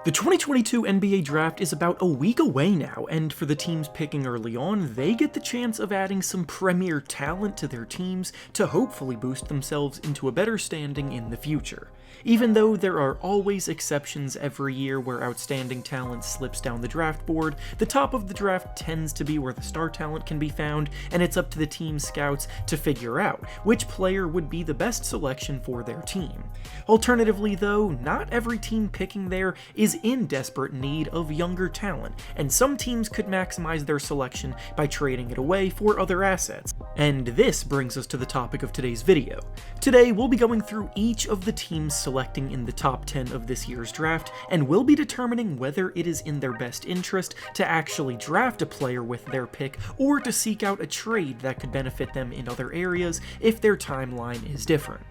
The 2022 NBA Draft is about a week away now, and for the teams picking early on, they get the chance of adding some premier talent to their teams to hopefully boost themselves into a better standing in the future. Even though there are always exceptions every year where outstanding talent slips down the draft board, the top of the draft tends to be where the star talent can be found, and it's up to the team scouts to figure out which player would be the best selection for their team. Alternatively though, not every team picking there is in desperate need of younger talent, and some teams could maximize their selection by trading it away for other assets. And this brings us to the topic of today's video. Today we'll be going through each of the teams selecting in the top 10 of this year's draft, and we'll be determining whether it is in their best interest to actually draft a player with their pick or to seek out a trade that could benefit them in other areas if their timeline is different.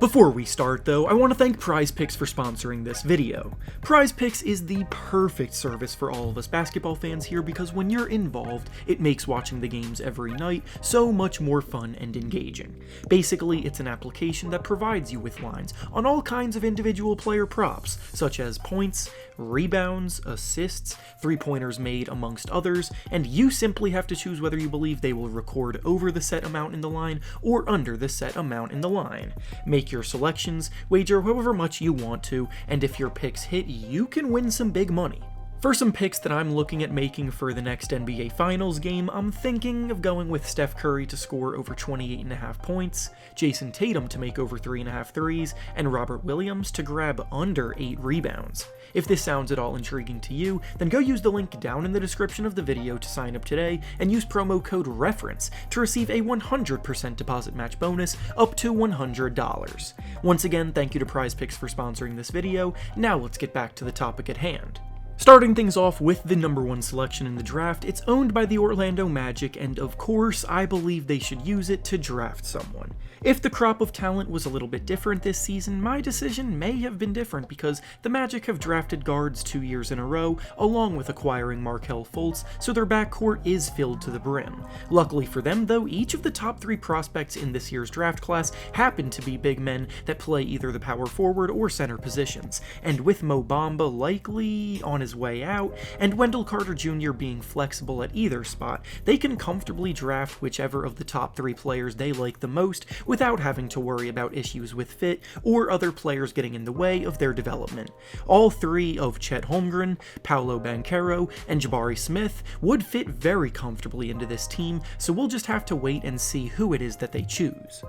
Before we start though, I want to thank PrizePicks for sponsoring this video. PrizePicks is the perfect service for all of us basketball fans here because when you're involved, it makes watching the games every night so much more fun and engaging. Basically, it's an application that provides you with lines on all kinds of individual player props, such as points, rebounds, assists, three-pointers made, amongst others, and you simply have to choose whether you believe they will record over the set amount in the line or under the set amount in the line. Make your selections, wager however much you want to, and if your picks hit, you can win some big money. For some picks that I'm looking at making for the next NBA Finals game, I'm thinking of going with Steph Curry to score over 28.5 points, Jason Tatum to make over 3.5 threes, and Robert Williams to grab under 8 rebounds. If this sounds at all intriguing to you, then go use the link down in the description of the video to sign up today and use promo code REFERENCE to receive a 100% deposit match bonus up to $100. Once again, thank you to PrizePicks for sponsoring this video. Now let's get back to the topic at hand. Starting things off with the number 1 selection in the draft, it's owned by the Orlando Magic, and of course, I believe they should use it to draft someone. If the crop of talent was a little bit different this season, my decision may have been different because the Magic have drafted guards 2 years in a row, along with acquiring Markelle Fultz, so their backcourt is filled to the brim. Luckily for them though, each of the top 3 prospects in this year's draft class happen to be big men that play either the power forward or center positions, and with Mo Bamba likely on his way out, and Wendell Carter Jr. being flexible at either spot, they can comfortably draft whichever of the top 3 players they like the most without having to worry about issues with fit or other players getting in the way of their development. All 3 of Chet Holmgren, Paolo Banchero, and Jabari Smith would fit very comfortably into this team, so we'll just have to wait and see who it is that they choose.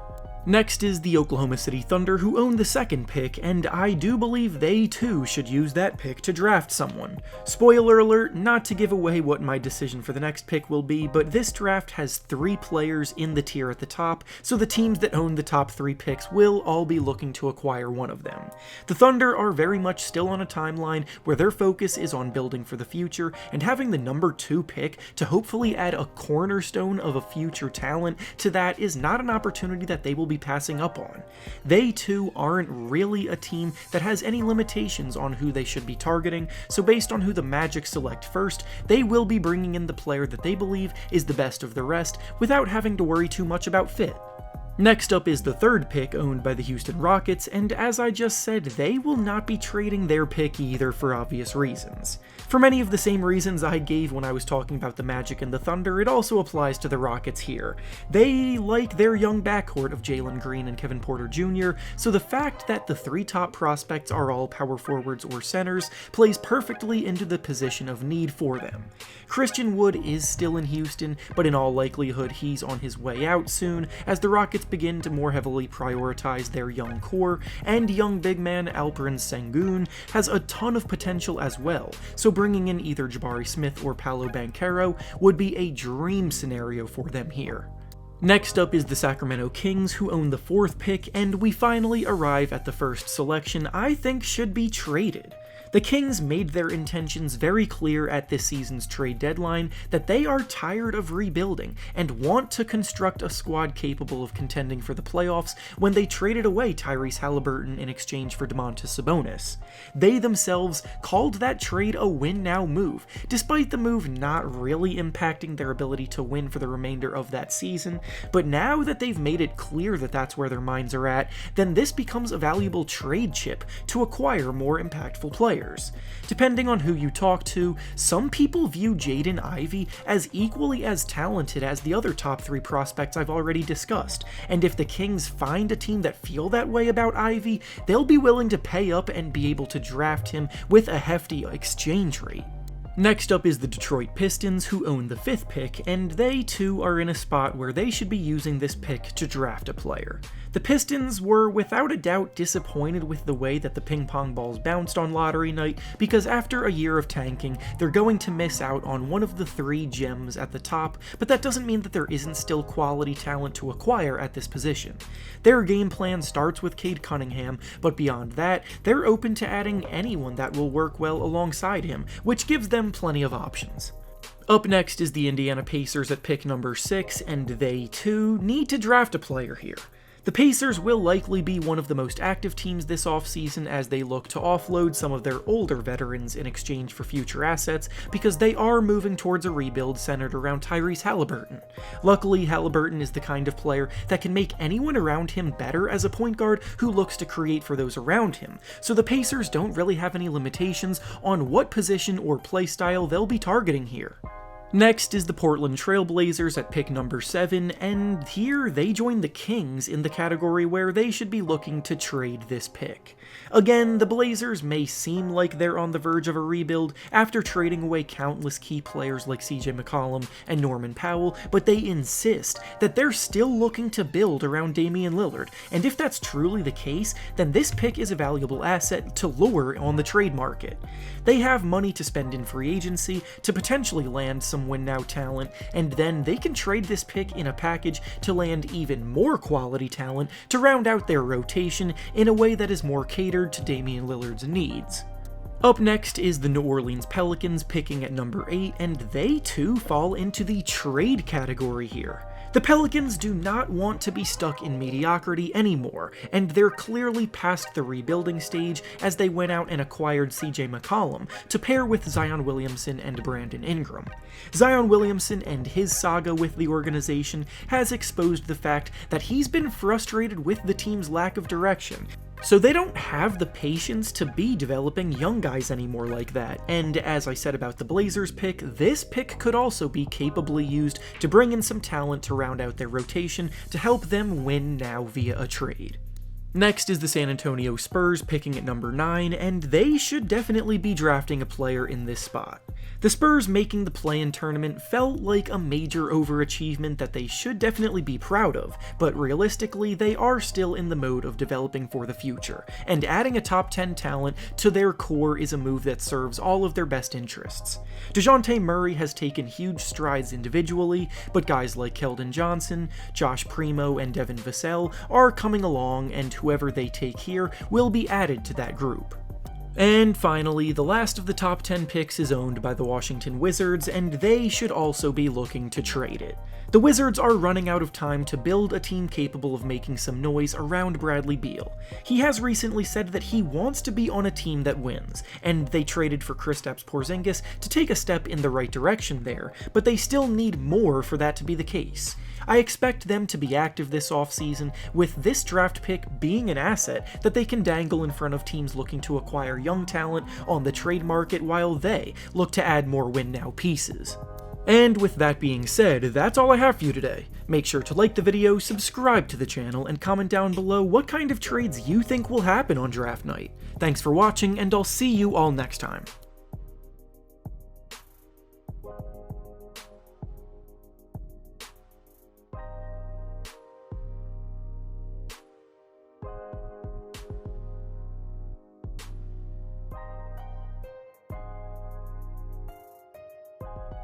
Next is the Oklahoma City Thunder, who own the 2nd pick, and I do believe they too should use that pick to draft someone. Spoiler alert, not to give away what my decision for the next pick will be, but this draft has 3 players in the tier at the top, so the teams that own the top 3 picks will all be looking to acquire one of them. The Thunder are very much still on a timeline where their focus is on building for the future, and having the number 2 pick to hopefully add a cornerstone of a future talent to that is not an opportunity that they will be passing up on. They too aren't really a team that has any limitations on who they should be targeting, so based on who the Magic select first, they will be bringing in the player that they believe is the best of the rest without having to worry too much about fit. Next up is the 3rd pick, owned by the Houston Rockets, and as I just said, they will not be trading their pick either for obvious reasons. For many of the same reasons I gave when I was talking about the Magic and the Thunder, it also applies to the Rockets here. They like their young backcourt of Jalen Green and Kevin Porter Jr., so the fact that the 3 top prospects are all power forwards or centers plays perfectly into the position of need for them. Christian Wood is still in Houston, but in all likelihood he's on his way out soon, as the Rockets begin to more heavily prioritize their young core, and young big man Alperen Sengun has a ton of potential as well, so bringing in either Jabari Smith or Paolo Banchero would be a dream scenario for them here. Next up is the Sacramento Kings, who own the 4th pick, and we finally arrive at the first selection I think should be traded. The Kings made their intentions very clear at this season's trade deadline that they are tired of rebuilding and want to construct a squad capable of contending for the playoffs when they traded away Tyrese Halliburton in exchange for Domantas Sabonis. They themselves called that trade a win-now move, despite the move not really impacting their ability to win for the remainder of that season, but now that they've made it clear that that's where their minds are at, then this becomes a valuable trade chip to acquire more impactful players. players. Depending on who you talk to, some people view Jaden Ivey as equally as talented as the other top 3 prospects I've already discussed, and if the Kings find a team that feel that way about Ivey, they'll be willing to pay up and be able to draft him with a hefty exchange rate. Next up is the Detroit Pistons, who own the 5th pick, and they too are in a spot where they should be using this pick to draft a player. The Pistons were without a doubt disappointed with the way that the ping pong balls bounced on lottery night, because after a year of tanking, they're going to miss out on one of the 3 gems at the top, but that doesn't mean that there isn't still quality talent to acquire at this position. Their game plan starts with Cade Cunningham, but beyond that, they're open to adding anyone that will work well alongside him, which gives them plenty of options. Up next is the Indiana Pacers at pick number 6, and they too need to draft a player here. The Pacers will likely be one of the most active teams this offseason as they look to offload some of their older veterans in exchange for future assets, because they are moving towards a rebuild centered around Tyrese Haliburton. Luckily, Haliburton is the kind of player that can make anyone around him better as a point guard who looks to create for those around him, so the Pacers don't really have any limitations on what position or play style they'll be targeting here. Next is the Portland Trailblazers at pick number 7, and here they join the Kings in the category where they should be looking to trade this pick. Again, the Blazers may seem like they're on the verge of a rebuild after trading away countless key players like CJ McCollum and Norman Powell, but they insist that they're still looking to build around Damian Lillard, and if that's truly the case, then this pick is a valuable asset to lure on the trade market. They have money to spend in free agency to potentially land some win-now talent, and then they can trade this pick in a package to land even more quality talent to round out their rotation in a way that is more catered to Damian Lillard's needs. Up next is the New Orleans Pelicans picking at number 8, and they too fall into the trade category here. The Pelicans do not want to be stuck in mediocrity anymore, and they're clearly past the rebuilding stage as they went out and acquired CJ McCollum to pair with Zion Williamson and Brandon Ingram. Zion Williamson and his saga with the organization has exposed the fact that he's been frustrated with the team's lack of direction, so they don't have the patience to be developing young guys anymore like that, and as I said about the Blazers pick, this pick could also be capably used to bring in some talent to round out their rotation to help them win now via a trade. Next is the San Antonio Spurs picking at number 9, and they should definitely be drafting a player in this spot. The Spurs making the play-in tournament felt like a major overachievement that they should definitely be proud of, but realistically they are still in the mode of developing for the future, and adding a top 10 talent to their core is a move that serves all of their best interests. DeJounte Murray has taken huge strides individually, but guys like Keldon Johnson, Josh Primo, and Devin Vassell are coming along, and whoever they take here will be added to that group. And finally, the last of the top 10 picks is owned by the Washington Wizards, and they should also be looking to trade it. The Wizards are running out of time to build a team capable of making some noise around Bradley Beal. He has recently said that he wants to be on a team that wins, and they traded for Kristaps Porzingis to take a step in the right direction there, but they still need more for that to be the case. I expect them to be active this offseason, with this draft pick being an asset that they can dangle in front of teams looking to acquire young talent on the trade market while they look to add more win-now pieces. And with that being said, that's all I have for you today. Make sure to like the video, subscribe to the channel, and comment down below what kind of trades you think will happen on draft night. Thanks for watching, and I'll see you all next time.